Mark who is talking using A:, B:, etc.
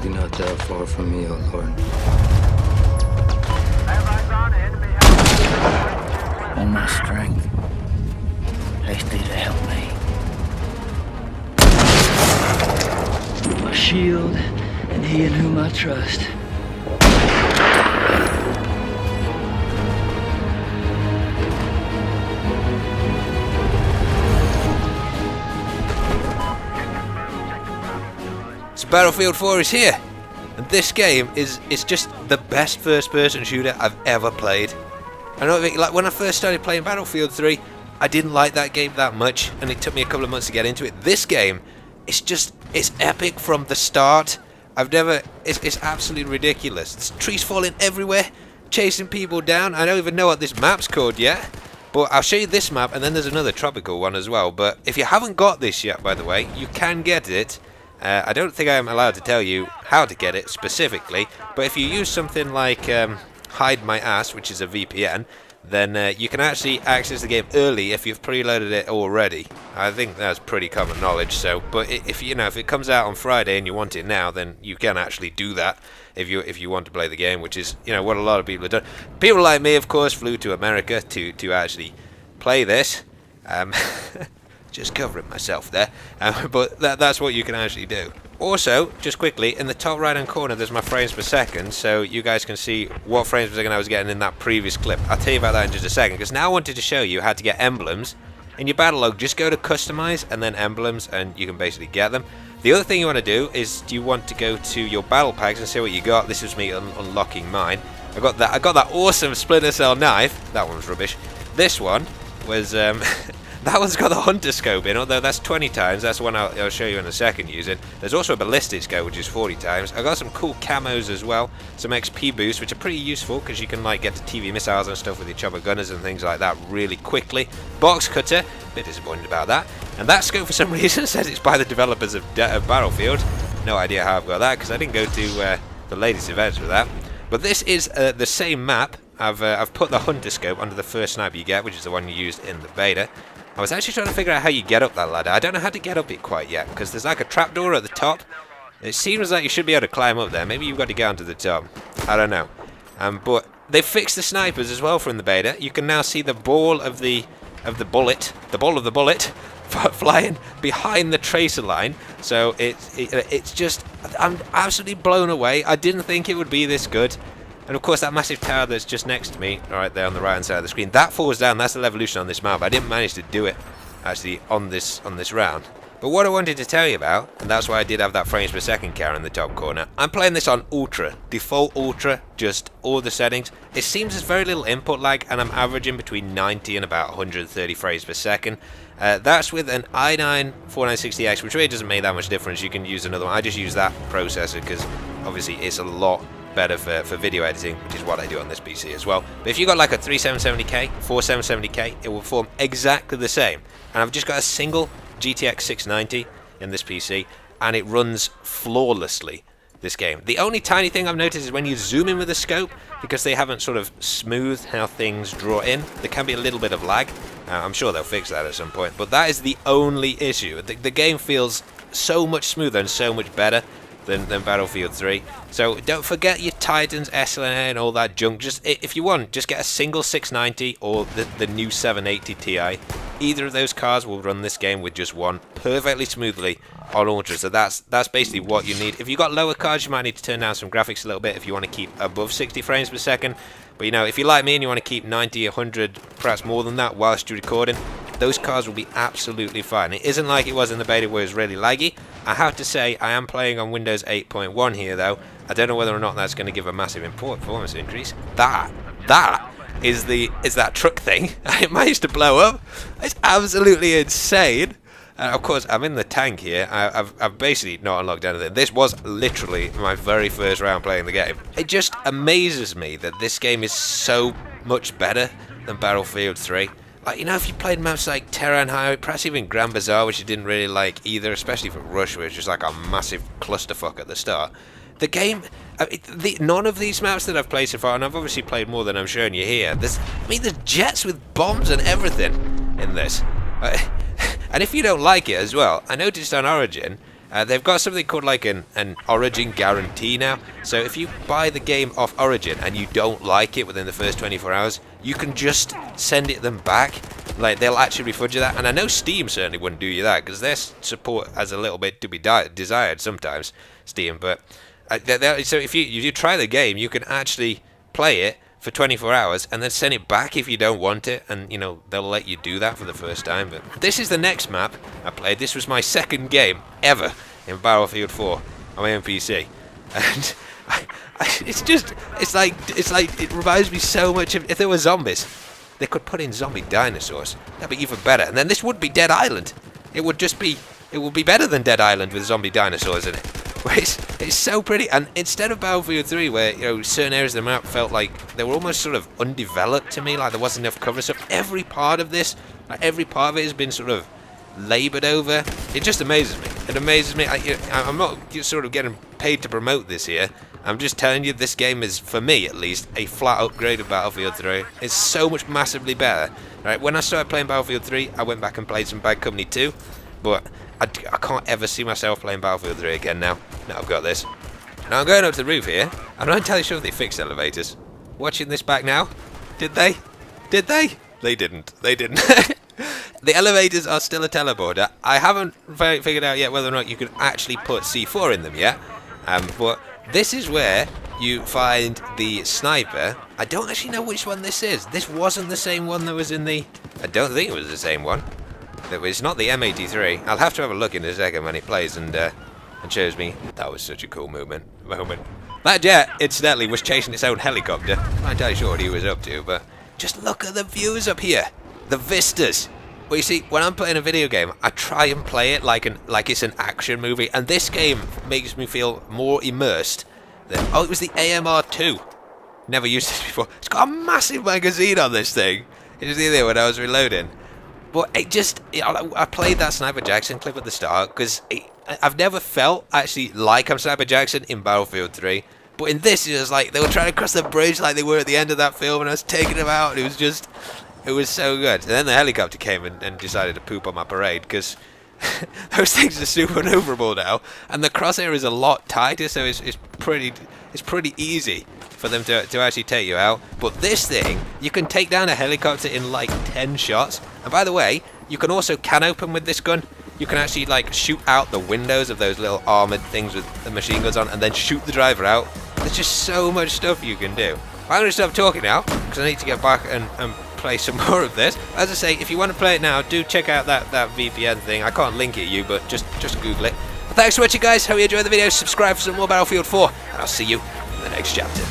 A: Be not thou far from me, O Lord.
B: All my strength, haste thee to help me. My shield, and he in whom I trust.
C: So Battlefield 4 is here, and this game is just the best first-person shooter I've ever played. I know, like when I first started playing Battlefield 3, I didn't like that game that much, and it took me a couple of months to get into it. This game, it's epic from the start. It's absolutely ridiculous. There's trees falling everywhere, chasing people down. I don't even know what this map's called yet, but I'll show you this map, and then there's another tropical one as well. But if you haven't got this yet, by the way, you can get it. I don't think I'm allowed to tell you how to get it specifically, but if you use something like Hide My Ass, which is a VPN, then you can actually access the game early if you've preloaded it already. I think that's pretty common knowledge. So, but if it comes out on Friday and you want it now, then you can actually do that if you want to play the game, which is what a lot of people have done. People like me, of course, flew to America to actually play this. Just covering myself there, but that's what you can actually do. Also, just quickly, in the top right hand corner there's my frames per second, so you guys can see what frames per second I was getting in that previous clip. I'll tell you about that in just a second, because now I wanted to show you how to get emblems in your battle log. Just go to customize and then emblems, and you can basically get them. The other thing you want to do is you want to go to your battle packs and see what you got. This was me unlocking mine. I got that awesome Splinter Cell knife. That one's rubbish. This one was that one's got the hunter scope in, although that's 20 times. That's the one I'll show you in a second using. There's also a ballistic scope, which is 40 times. I got some cool camos as well, some XP boosts, which are pretty useful because you can like get to TV missiles and stuff with your chopper gunners and things like that really quickly. Box cutter, a bit disappointed about that. And that scope for some reason says it's by the developers of Battlefield. No idea how I've got that because I didn't go to the latest events with that. But this is the same map. I've put the hunter scope under the first sniper you get, which is the one you used in the beta. I was actually trying to figure out how you get up that ladder. I don't know how to get up it quite yet, because there's like a trapdoor at the top. It seems like you should be able to climb up there. Maybe you've got to get onto the top. I don't know. But they fixed the snipers as well from the beta. You can now see the ball of the bullet, flying behind the tracer line. So it's just, I'm absolutely blown away. I didn't think it would be this good. And of course that massive tower that's just next to me, right there on the right hand side of the screen, that falls down. That's the levolution on this map. I didn't manage to do it actually on this round. But what I wanted to tell you about, and that's why I did have that frames per second counter in the top corner, I'm playing this on Ultra, default Ultra, just all the settings. It seems there's very little input lag, and I'm averaging between 90 and about 130 frames per second. That's with an i9-4960X, which really doesn't make that much difference. You can use another one. I just use that processor because obviously it's a lot better for video editing, which is what I do on this PC as well. But if you got like a 3770K, 4770K, it will perform exactly the same. And I've just got a single GTX 690 in this PC, and it runs flawlessly, this game. The only tiny thing I've noticed is when you zoom in with the scope, because they haven't sort of smoothed how things draw in, there can be a little bit of lag. I'm sure they'll fix that at some point, but that is the only issue. The game feels so much smoother and so much better than Battlefield 3. So don't forget your Titans, SLA and all that junk. Just if you want, just get a single 690 or the new 780 Ti. Either of those cars will run this game with just one perfectly smoothly on Ultra. So that's basically what you need. If you've got lower cards, you might need to turn down some graphics a little bit if you want to keep above 60 frames per second. But if you're like me and you want to keep 90, 100, perhaps more than that whilst you're recording, those cars will be absolutely fine. It isn't like it was in the beta where it was really laggy. I have to say, I am playing on Windows 8.1 here though. I don't know whether or not that's going to give a massive performance increase. That is that truck thing. It managed to blow up. It's absolutely insane. And of course, I'm in the tank here. I've basically not unlocked anything. This was literally my very first round playing the game. It just amazes me that this game is so much better than Battlefield 3. Like, if you played maps like Terran Highway, perhaps even Grand Bazaar, which you didn't really like either, especially for Rush, which was like a massive clusterfuck at the start. The game, none of these maps that I've played so far, and I've obviously played more than I'm showing you here, there's jets with bombs and everything in this. And if you don't like it as well, I noticed on Origin, they've got something called like an Origin guarantee now. So if you buy the game off Origin and you don't like it within the first 24 hours, you can just send it them back. Like, they'll actually refund you that. And I know Steam certainly wouldn't do you that, because their support has a little bit to be desired sometimes, Steam. But so if you try the game, you can actually play it for 24 hours and then send it back if you don't want it, and you know they'll let you do that for the first time. But this is the next map I played. This was my second game ever in Battlefield 4 on my own PC, and it's like it reminds me so much of, if there were zombies, they could put in zombie dinosaurs. That'd be even better. And then this would be Dead Island. It would be better than Dead Island with zombie dinosaurs in it. It's so pretty, and instead of Battlefield 3, where you know certain areas of the map felt like they were almost sort of undeveloped to me, like there wasn't enough cover stuff. Every part of this, like every part of it, has been sort of laboured over. It just amazes me. It amazes me. I'm not sort of getting paid to promote this here. I'm just telling you, this game is, for me at least, a flat upgrade of Battlefield 3. It's so much massively better. Right, when I started playing Battlefield 3, I went back and played some Bad Company 2, but I can't ever see myself playing Battlefield 3 again now. Now I've got this. Now I'm going up to the roof here. I'm not entirely sure if they fixed elevators. Watching this back now, did they? Did they? They didn't. They didn't. The elevators are still a teleporter. I haven't figured out yet whether or not you can actually put C4 in them yet. But this is where you find the sniper. I don't actually know which one this is. This wasn't the same one that was in the... I don't think it was the same one. It's not the M83. I'll have to have a look in a second when it plays and shows me. That was such a cool moment. That jet, incidentally, was chasing its own helicopter. I'm not entirely sure what he was up to, but just look at the views up here. The vistas. Well, you see, when I'm playing a video game, I try and play it like it's an action movie, and this game makes me feel more immersed than... Oh, it was the AMR2. Never used this before. It's got a massive magazine on this thing. You can see there when I was reloading. But it just... I played that Sniper Jackson clip at the start, because I've never felt actually like I'm Sniper Jackson in Battlefield 3. But in this, it was like they were trying to cross the bridge like they were at the end of that film, and I was taking them out, and it was just... It was so good. And then the helicopter came and decided to poop on my parade, because those things are super maneuverable now, and the crosshair is a lot tighter, so it's pretty easy for them to actually take you out. But this thing, you can take down a helicopter in like 10 shots. And by the way, you can also can open with this gun. You can actually like shoot out the windows of those little armoured things with the machine guns on, and then shoot the driver out. There's just so much stuff you can do. I'm going to stop talking now, because I need to get back and play some more of this. As I say, if you want to play it now, do check out that VPN thing. I can't link it to you, but just Google it. But thanks for watching, guys. Hope you enjoyed the video. Subscribe for some more Battlefield 4, and I'll see you in the next chapter.